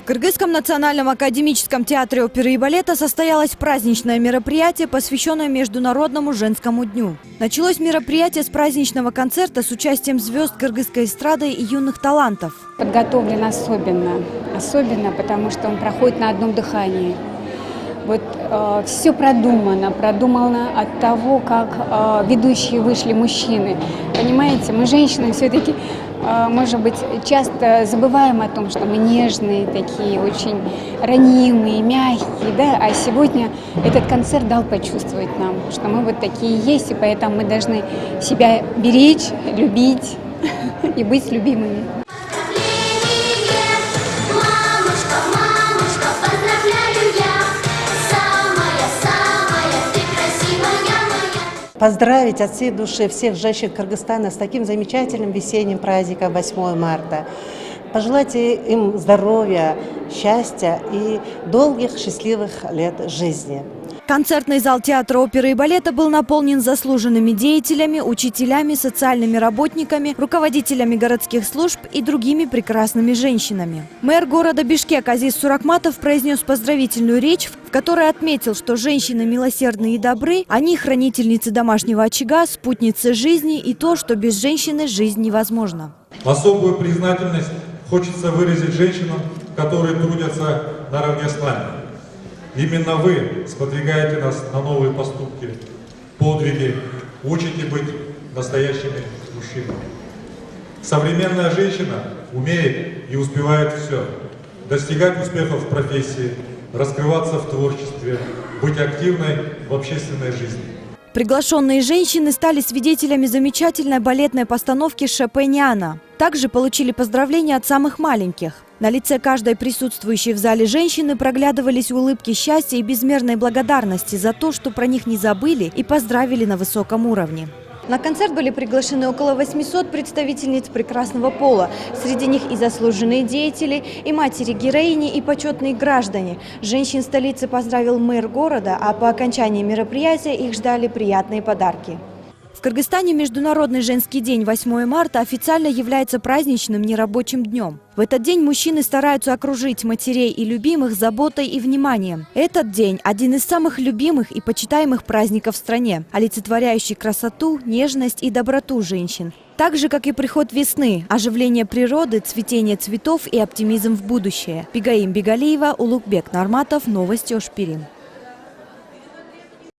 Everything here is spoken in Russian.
В Кыргызском национальном академическом театре оперы и балета состоялось праздничное мероприятие, посвященное Международному женскому дню. Началось мероприятие с праздничного концерта с участием звезд кыргызской эстрады и юных талантов. Подготовлен особенно, потому что он проходит на одном дыхании. Все продумано от того, как ведущие вышли мужчины. Понимаете, мы женщины все-таки, может быть, часто забываем о том, что мы нежные, такие очень ранимые, мягкие, да? А сегодня этот концерт дал почувствовать нам, что мы вот такие есть, и поэтому мы должны себя беречь, любить и быть любимыми. Поздравить от всей души всех женщин Кыргызстана с таким замечательным весенним праздником 8 марта. Пожелать им здоровья, счастья и долгих счастливых лет жизни. Концертный зал театра оперы и балета был наполнен заслуженными деятелями, учителями, социальными работниками, руководителями городских служб и другими прекрасными женщинами. Мэр города Бишкек Азиз Суракматов произнес поздравительную речь, в которой отметил, что женщины милосердны и добры, они хранительницы домашнего очага, спутницы жизни и то, что без женщины жизнь невозможна. Особую признательность хочется выразить женщинам, которые трудятся наравне с нами. Именно вы сподвигаете нас на новые поступки, подвиги, учите быть настоящими мужчинами. Современная женщина умеет и успевает все. Достигать успехов в профессии, раскрываться в творчестве, быть активной в общественной жизни. Приглашенные женщины стали свидетелями замечательной балетной постановки «Шопениана». Также получили поздравления от самых маленьких. На лице каждой присутствующей в зале женщины проглядывались улыбки счастья и безмерной благодарности за то, что про них не забыли и поздравили на высоком уровне. На концерт были приглашены около 800 представительниц прекрасного пола. Среди них и заслуженные деятели, и матери-героини, и почетные граждане. Женщин столицы поздравил мэр города, а по окончании мероприятия их ждали приятные подарки. В Кыргызстане Международный женский день 8 марта официально является праздничным нерабочим днем. В этот день мужчины стараются окружить матерей и любимых заботой и вниманием. Этот день – один из самых любимых и почитаемых праздников в стране, олицетворяющий красоту, нежность и доброту женщин. Так же, как и приход весны, оживление природы, цветение цветов и оптимизм в будущее. Бигаим Бигалиева, Улукбек Нарматов, Новости Ошпирин.